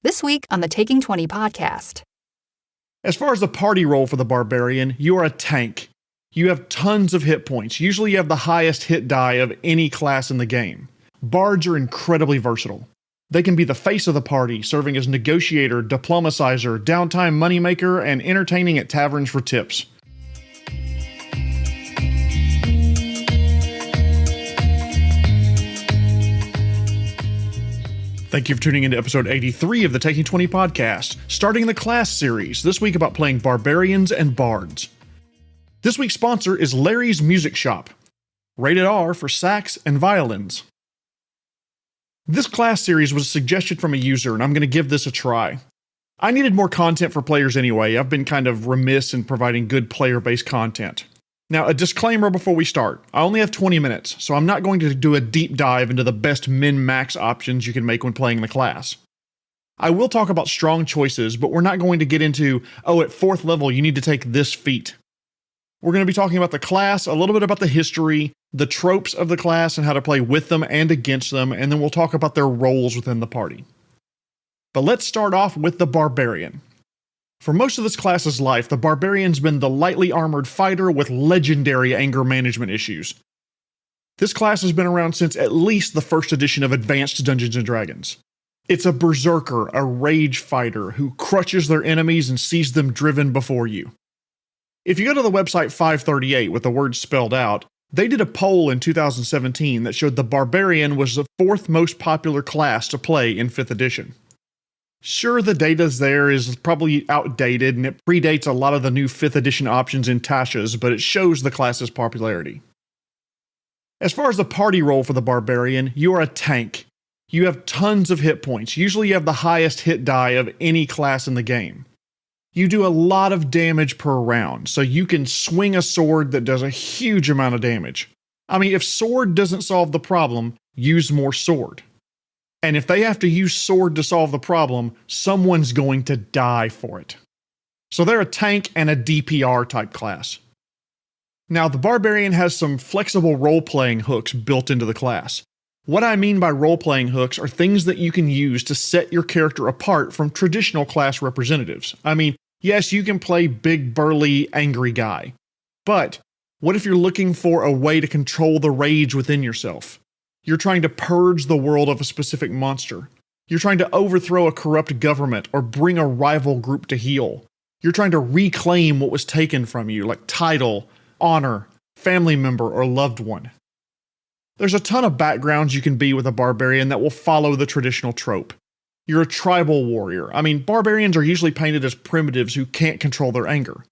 This week on the Taking 20 podcast. As far as the party role for the Barbarian, you are a tank. You have tons of hit points. Usually you have the highest hit die of any class in the game. Bards are incredibly versatile. They can be the face of the party, serving as negotiator, diplomatizer, downtime moneymaker, and entertaining at taverns for tips. Thank you for tuning into episode 83 of the Taking 20 podcast, starting the class series, this week about playing Barbarians and Bards. This week's sponsor is Larry's Music Shop, rated R for sax and violins. This class series was a suggestion from a user, and I'm going to give this a try. I needed more content for players anyway. I've been kind of remiss in providing good player-based content. Now, a disclaimer before we start. I only have 20 minutes, so I'm not going to do a deep dive into the best min-max options you can make when playing the class. I will talk about strong choices, but we're not going to get into, at 4th level you need to take this feat. We're going to be talking about the class, a little bit about the history, the tropes of the class and how to play with them and against them, and then we'll talk about their roles within the party. But let's start off with the Barbarian. For most of this class's life, the Barbarian's been the lightly armored fighter with legendary anger management issues. This class has been around since at least the first edition of Advanced Dungeons & Dragons. It's a berserker, a rage fighter, who crushes their enemies and sees them driven before you. If you go to the website 538 with the words spelled out, they did a poll in 2017 that showed the Barbarian was the 4th most popular class to play in 5th edition. Sure, the data's there is probably outdated and it predates a lot of the new 5th edition options in Tasha's, but it shows the class's popularity. As far as the party role for the Barbarian, you are a tank. You have tons of hit points. Usually you have the highest hit die of any class in the game. You do a lot of damage per round, so you can swing a sword that does a huge amount of damage. I mean, if sword doesn't solve the problem, use more sword. And if they have to use sword to solve the problem, someone's going to die for it. So they're a tank and a DPR type class. Now, the Barbarian has some flexible role-playing hooks built into the class. What I mean by role-playing hooks are things that you can use to set your character apart from traditional class representatives. I mean, yes, you can play big, burly, angry guy. But what if you're looking for a way to control the rage within yourself? You're trying to purge the world of a specific monster. You're trying to overthrow a corrupt government or bring a rival group to heel. You're trying to reclaim what was taken from you, like title, honor, family member, or loved one. There's a ton of backgrounds you can be with a Barbarian that will follow the traditional trope. You're a tribal warrior. I mean, Barbarians are usually painted as primitives who can't control their anger.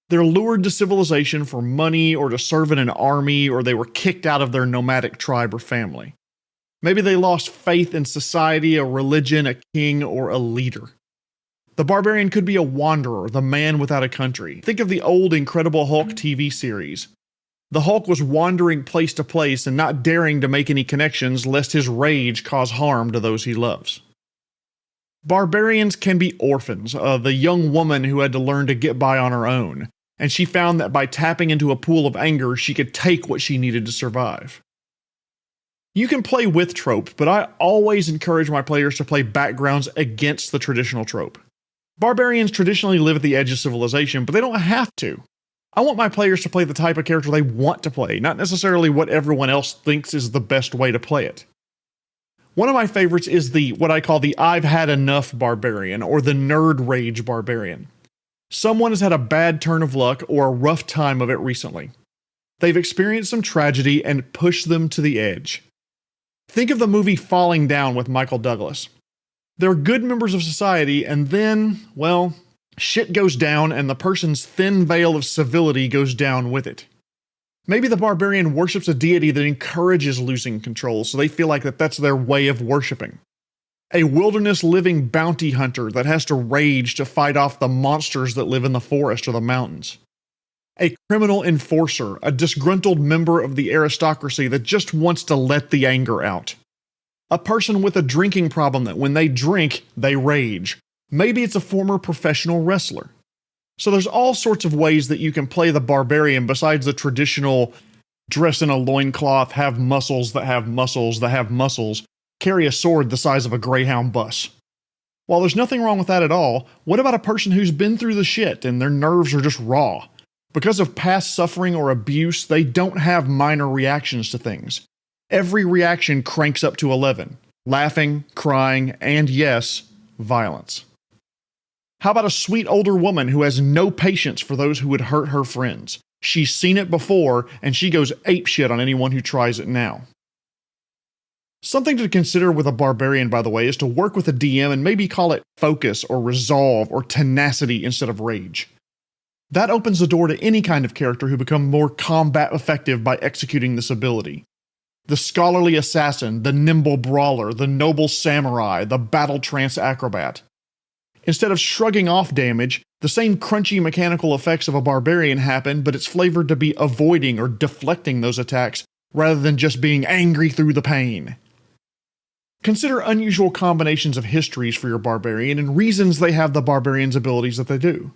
They're lured to civilization for money or to serve in an army, or they were kicked out of their nomadic tribe or family. Maybe they lost faith in society, a religion, a king, or a leader. The Barbarian could be a wanderer, the man without a country. Think of the old Incredible Hulk TV series. The Hulk was wandering place to place and not daring to make any connections lest his rage cause harm to those he loves. Barbarians can be orphans, the young woman who had to learn to get by on her own, and she found that by tapping into a pool of anger, she could take what she needed to survive. You can play with trope, but I always encourage my players to play backgrounds against the traditional trope. Barbarians traditionally live at the edge of civilization, but they don't have to. I want my players to play the type of character they want to play, not necessarily what everyone else thinks is the best way to play it. One of my favorites is what I call the I've had enough Barbarian, or the nerd rage Barbarian. Someone has had a bad turn of luck or a rough time of it recently. They've experienced some tragedy and pushed them to the edge. Think of the movie Falling Down with Michael Douglas. They're good members of society and then, shit goes down and the person's thin veil of civility goes down with it. Maybe the Barbarian worships a deity that encourages losing control, so they feel like that's their way of worshiping. A wilderness-living bounty hunter that has to rage to fight off the monsters that live in the forest or the mountains. A criminal enforcer, a disgruntled member of the aristocracy that just wants to let the anger out. A person with a drinking problem that when they drink, they rage. Maybe it's a former professional wrestler. So there's all sorts of ways that you can play the Barbarian besides the traditional dress in a loincloth, have muscles that have muscles that have muscles, carry a sword the size of a Greyhound bus. While there's nothing wrong with that at all, what about a person who's been through the shit and their nerves are just raw? Because of past suffering or abuse, they don't have minor reactions to things. Every reaction cranks up to 11. Laughing, crying, and yes, violence. How about a sweet older woman who has no patience for those who would hurt her friends? She's seen it before, and she goes apeshit on anyone who tries it now. Something to consider with a barbarian, by the way, is to work with a DM and maybe call it focus or resolve or tenacity instead of rage. That opens the door to any kind of character who become more combat effective by executing this ability. The scholarly assassin, the nimble brawler, the noble samurai, the battle trance acrobat. Instead of shrugging off damage, the same crunchy mechanical effects of a barbarian happen, but it's flavored to be avoiding or deflecting those attacks rather than just being angry through the pain. Consider unusual combinations of histories for your barbarian and reasons they have the barbarian's abilities that they do.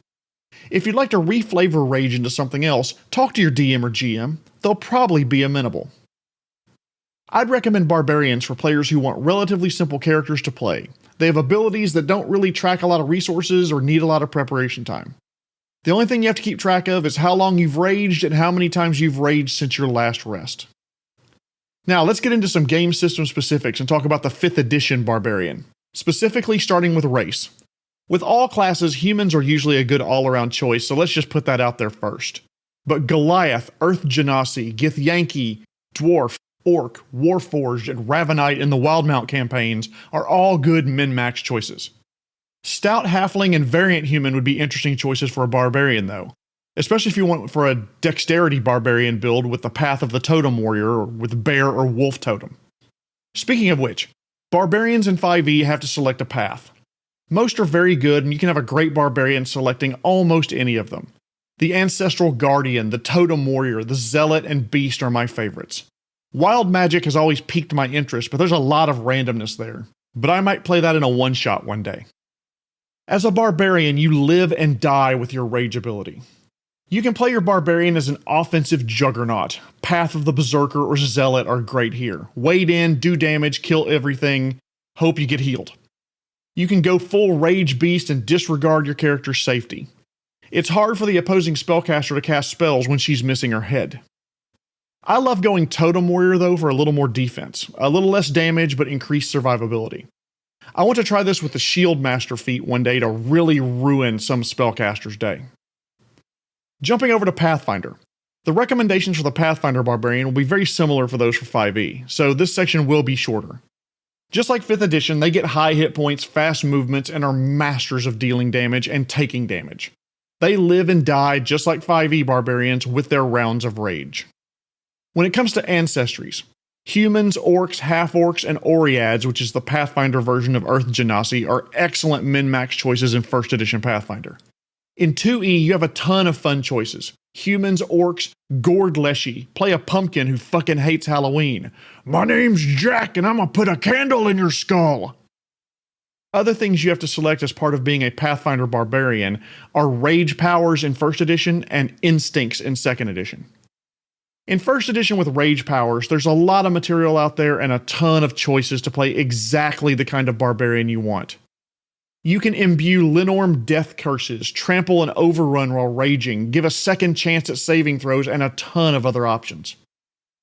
If you'd like to reflavor rage into something else, talk to your DM or GM. They'll probably be amenable. I'd recommend barbarians for players who want relatively simple characters to play. They have abilities that don't really track a lot of resources or need a lot of preparation time. The only thing you have to keep track of is how long you've raged and how many times you've raged since your last rest. Now let's get into some game system specifics and talk about the 5th edition barbarian, specifically starting with race. With all classes, humans are usually a good all-around choice, so let's just put that out there first. But Goliath, Earth Genasi, Githyanki, Dwarf, Orc, Warforged, and Ravenite in the Wildmount campaigns are all good min-max choices. Stout Halfling and Variant Human would be interesting choices for a barbarian though, especially if you went for a Dexterity barbarian build with the Path of the Totem Warrior or with Bear or Wolf Totem. Speaking of which, barbarians in 5e have to select a path. Most are very good and you can have a great barbarian selecting almost any of them. The Ancestral Guardian, the Totem Warrior, the Zealot, and Beast are my favorites. Wild Magic has always piqued my interest, but there's a lot of randomness there. But I might play that in a one-shot one day. As a barbarian, you live and die with your rage ability. You can play your barbarian as an offensive juggernaut. Path of the Berserker or Zealot are great here. Wade in, do damage, kill everything, hope you get healed. You can go full Rage Beast and disregard your character's safety. It's hard for the opposing spellcaster to cast spells when she's missing her head. I love going Totem Warrior though for a little more defense, a little less damage but increased survivability. I want to try this with the Shield Master feat one day to really ruin some spellcaster's day. Jumping over to Pathfinder. The recommendations for the Pathfinder Barbarian will be very similar for those for 5e, so this section will be shorter. Just like 5th edition, they get high hit points, fast movements, and are masters of dealing damage and taking damage. They live and die just like 5e barbarians with their rounds of rage. When it comes to ancestries, humans, orcs, half-orcs, and Oreads, which is the Pathfinder version of Earth Genasi, are excellent min-max choices in 1st edition Pathfinder. In 2e, you have a ton of fun choices. Humans, orcs, Gord Leshy, play a pumpkin who fucking hates Halloween. My name's Jack and I'm gonna put a candle in your skull. Other things you have to select as part of being a Pathfinder Barbarian are Rage Powers in 1st edition and Instincts in 2nd edition. In 1st edition with Rage Powers, there's a lot of material out there and a ton of choices to play exactly the kind of barbarian you want. You can imbue Linorm Death Curses, trample and overrun while raging, give a second chance at saving throws, and a ton of other options.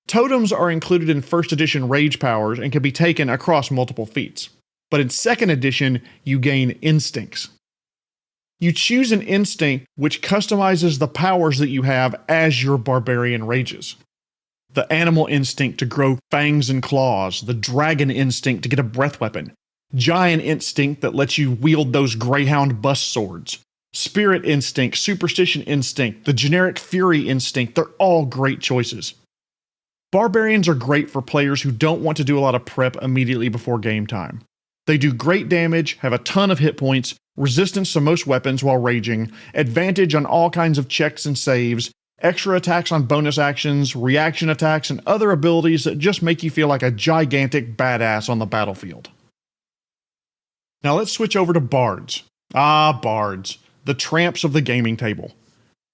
Totems are included in 1st edition Rage Powers and can be taken across multiple feats. But in 2nd edition, you gain Instincts. You choose an instinct which customizes the powers that you have as your barbarian rages. The animal instinct to grow fangs and claws, the dragon instinct to get a breath weapon, giant instinct that lets you wield those greyhound bust swords, spirit instinct, superstition instinct, the generic fury instinct, they're all great choices. Barbarians are great for players who don't want to do a lot of prep immediately before game time. They do great damage, have a ton of hit points, resistance to most weapons while raging, advantage on all kinds of checks and saves, extra attacks on bonus actions, reaction attacks, and other abilities that just make you feel like a gigantic badass on the battlefield. Now let's switch over to bards. Bards. The tramps of the gaming table.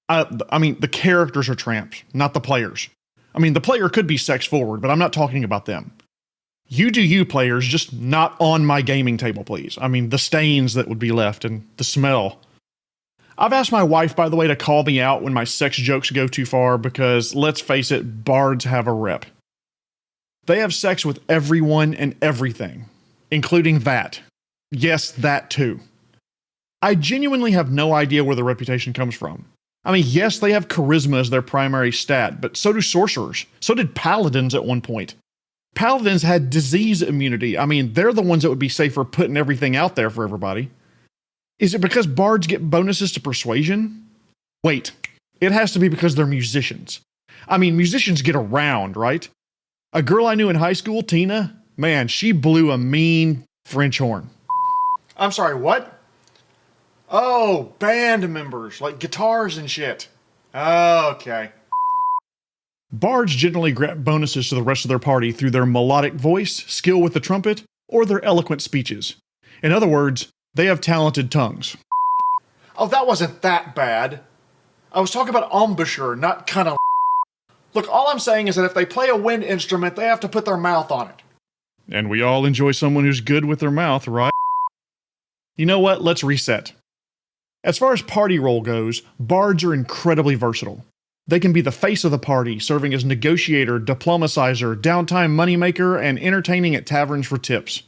The characters are tramps, not the players. The player could be sex forward, but I'm not talking about them. You do you, players, just not on my gaming table, please. I mean, the stains that would be left and the smell. I've asked my wife, by the way, to call me out when my sex jokes go too far because, let's face it, bards have a rep. They have sex with everyone and everything, including that. Yes, that too. I genuinely have no idea where the reputation comes from. I mean, yes, they have charisma as their primary stat, but so do sorcerers. So did paladins at one point. Paladins had disease immunity. I mean, they're the ones that would be safer putting everything out there for everybody. Is it because bards get bonuses to persuasion? Wait, it has to be because they're musicians. I mean, musicians get around, right? A girl I knew in high school, Tina, man, she blew a mean French horn. I'm sorry, what? Oh, band members, like guitars and shit. Okay. Bards generally grant bonuses to the rest of their party through their melodic voice, skill with the trumpet, or their eloquent speeches. In other words, they have talented tongues. Oh, that wasn't that bad. I was talking about embouchure, not kind of. Look, all I'm saying is that if they play a wind instrument, they have to put their mouth on it. And we all enjoy someone who's good with their mouth, right? You know what? Let's reset. As far as party role goes, bards are incredibly versatile. They can be the face of the party, serving as negotiator, diplomatizer, downtime moneymaker, and entertaining at taverns for tips.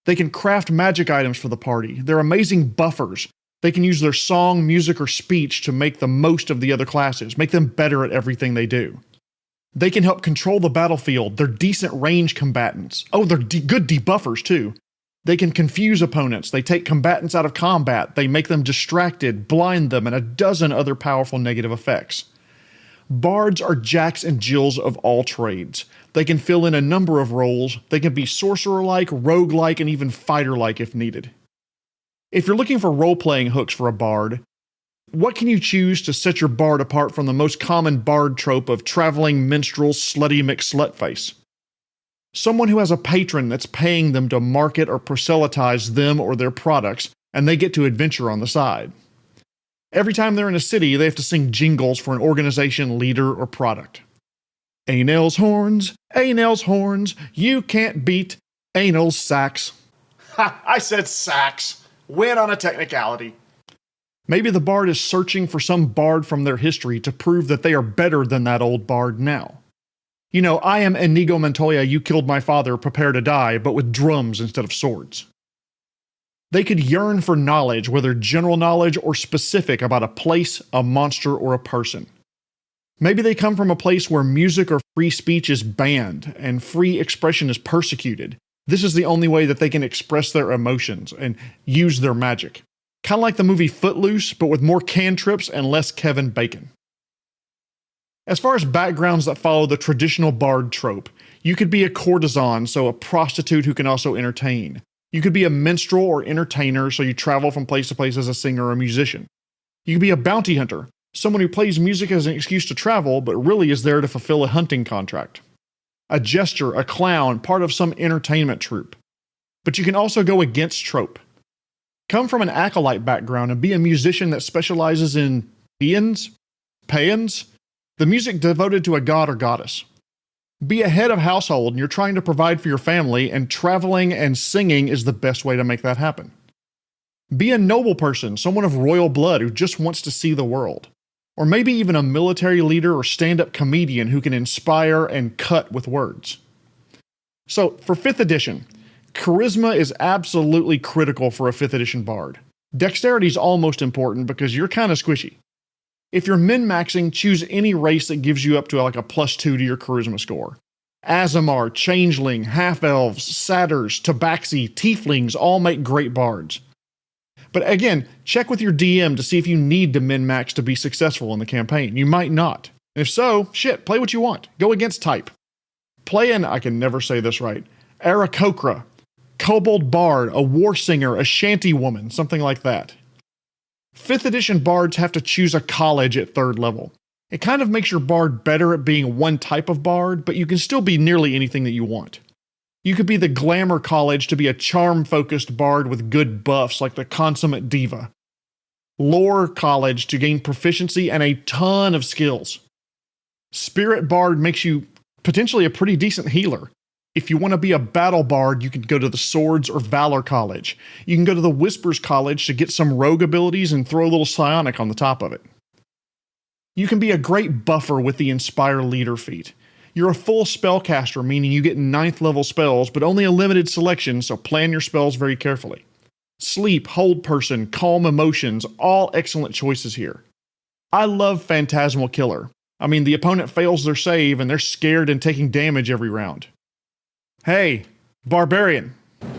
They can craft magic items for the party. They're amazing buffers. They can use their song, music, or speech to make the most of the other classes, make them better at everything they do. They can help control the battlefield. They're decent range combatants. Oh, they're good debuffers too. They can confuse opponents. They take combatants out of combat. They make them distracted, blind them, and a dozen other powerful negative effects. Bards are Jacks and Jills of all trades. They can fill in a number of roles. They can be sorcerer-like, rogue-like, and even fighter-like if needed. If you're looking for role-playing hooks for a bard, what can you choose to set your bard apart from the most common bard trope of traveling minstrel slutty McSlutface? Someone who has a patron that's paying them to market or proselytize them or their products, and they get to adventure on the side. Every time they're in a city, they have to sing jingles for an organization, leader, or product. Anel's horns, you can't beat Anel's sax. Ha! I said sax. Win on a technicality. Maybe the bard is searching for some bard from their history to prove that they are better than that old bard now. You know, I am Inigo Montoya, you killed my father, prepare to die, but with drums instead of swords. They could yearn for knowledge, whether general knowledge or specific about a place, a monster, or a person. Maybe they come from a place where music or free speech is banned and free expression is persecuted. This is the only way that they can express their emotions and use their magic. Kind of like the movie Footloose, but with more cantrips and less Kevin Bacon. As far as backgrounds that follow the traditional bard trope, you could be a courtesan, so a prostitute who can also entertain. You could be a minstrel or entertainer, so you travel from place to place as a singer or musician. You could be a bounty hunter, someone who plays music as an excuse to travel, but really is there to fulfill a hunting contract. A jester, a clown, part of some entertainment troupe. But you can also go against trope. Come from an acolyte background and be a musician that specializes in paeans, the music devoted to a god or goddess. Be a head of household and you're trying to provide for your family, and traveling and singing is the best way to make that happen. Be a noble person, someone of royal blood who just wants to see the world. Or maybe even a military leader or stand-up comedian who can inspire and cut with words. So, for 5th edition, charisma is absolutely critical for a 5th edition bard. Dexterity is almost important because you're kind of squishy. If you're min-maxing, choose any race that gives you up to like a +2 to your charisma score. Aasimar, Changeling, Half-Elves, Satyrs, Tabaxi, Tieflings all make great bards. But again, check with your DM to see if you need to min-max to be successful in the campaign. You might not. If so, shit, play what you want. Go against type. Play an, I can never say this right, Aarakocra, Kobold Bard, a War Singer, a Shanty Woman, something like that. 5th edition bards have to choose a college at 3rd level. It kind of makes your bard better at being one type of bard, but you can still be nearly anything that you want. You could be the Glamour College to be a charm-focused bard with good buffs like the Consummate Diva. Lore College to gain proficiency and a ton of skills. Spirit Bard makes you potentially a pretty decent healer. If you want to be a battle bard, you can go to the Swords or Valor College. You can go to the Whispers College to get some rogue abilities and throw a little psionic on the top of it. You can be a great buffer with the Inspire Leader feat. You're a full spellcaster, meaning you get 9th level spells, but only a limited selection, so plan your spells very carefully. Sleep, Hold Person, Calm Emotions, all excellent choices here. I love Phantasmal Killer. I mean, the opponent fails their save and they're scared and taking damage every round. Hey, Barbarian.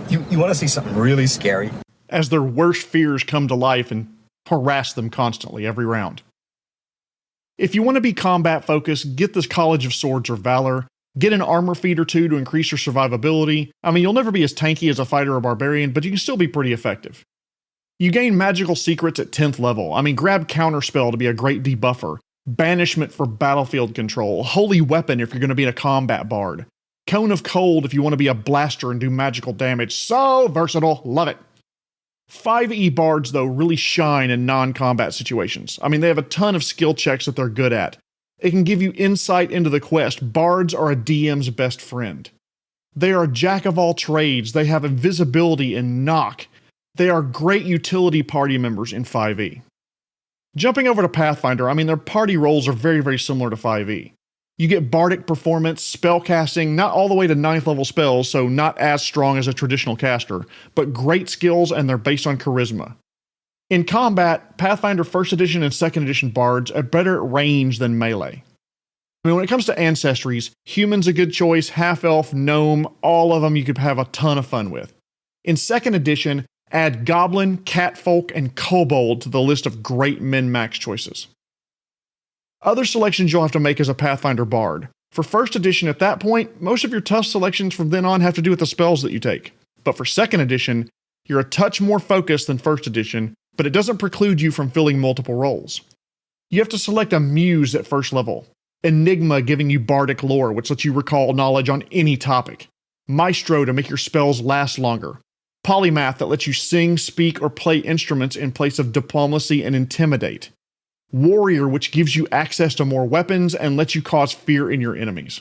You want to see something really scary? As their worst fears come to life and harass them constantly every round. If you want to be combat focused, get this College of Swords or Valor. Get an armor feat or two to increase your survivability. I mean, you'll never be as tanky as a fighter or barbarian, but you can still be pretty effective. You gain magical secrets at 10th level. I mean, grab Counterspell to be a great debuffer. Banishment for battlefield control. Holy Weapon if you're going to be a combat bard. Cone of Cold if you want to be a blaster and do magical damage. So versatile. Love it. 5e bards, though, really shine in non-combat situations. I mean, they have a ton of skill checks that they're good at. It can give you insight into the quest. Bards are a DM's best friend. They are a jack of all trades. They have invisibility and knock. They are great utility party members in 5e. Jumping over to Pathfinder, I mean, their party roles are very, very similar to 5e. You get bardic performance, spellcasting, not all the way to 9th level spells, so not as strong as a traditional caster, but great skills and they're based on charisma. In combat, Pathfinder 1st Edition and 2nd Edition bards are better at range than melee. I mean, when it comes to ancestries, human's a good choice, half-elf, gnome, all of them you could have a ton of fun with. In 2nd Edition, add goblin, catfolk, and kobold to the list of great min-max choices. Other selections you'll have to make as a Pathfinder bard. For 1st Edition at that point, most of your tough selections from then on have to do with the spells that you take. But for 2nd Edition, you're a touch more focused than 1st Edition, but it doesn't preclude you from filling multiple roles. You have to select a muse at 1st level. Enigma giving you bardic lore, which lets you recall knowledge on any topic. Maestro to make your spells last longer. Polymath that lets you sing, speak, or play instruments in place of diplomacy and intimidate. Warrior, which gives you access to more weapons and lets you cause fear in your enemies.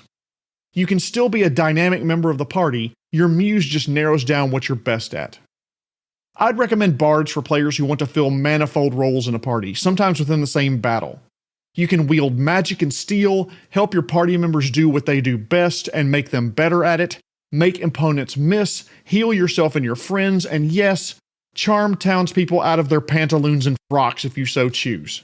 You can still be a dynamic member of the party, your muse just narrows down what you're best at. I'd recommend bards for players who want to fill manifold roles in a party, sometimes within the same battle. You can wield magic and steel, help your party members do what they do best and make them better at it, make opponents miss, heal yourself and your friends, and yes, charm townspeople out of their pantaloons and frocks if you so choose.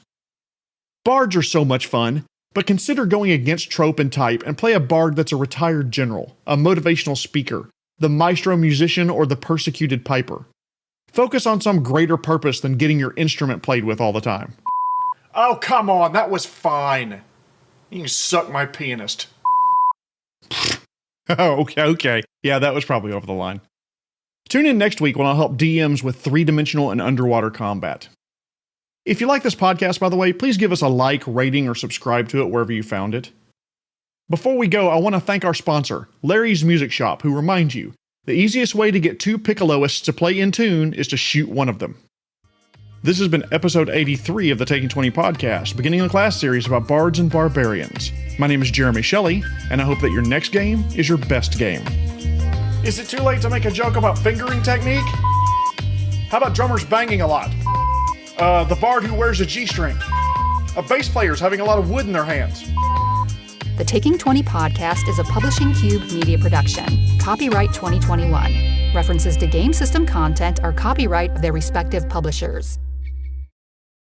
Bards are so much fun, but consider going against trope and type and play a bard that's a retired general, a motivational speaker, the maestro musician, or the persecuted piper. Focus on some greater purpose than getting your instrument played with all the time. Oh, come on, that was fine. You can suck my pianist. Oh, okay. Yeah, that was probably over the line. Tune in next week when I'll help DMs with 3-dimensional and underwater combat. If you like this podcast, by the way, please give us a like, rating, or subscribe to it wherever you found it. Before we go, I want to thank our sponsor, Larry's Music Shop, who reminds you, the easiest way to get 2 piccoloists to play in tune is to shoot one of them. This has been episode 83 of the Taking 20 podcast, beginning a class series about bards and barbarians. My name is Jeremy Shelley, and I hope that your next game is your best game. Is it too late to make a joke about fingering technique? How about drummers banging a lot? The bard who wears a G-string. Bass players having a lot of wood in their hands. The Taking 20 podcast is a Publishing Cube media production. Copyright 2021. References to game system content are copyright of their respective publishers.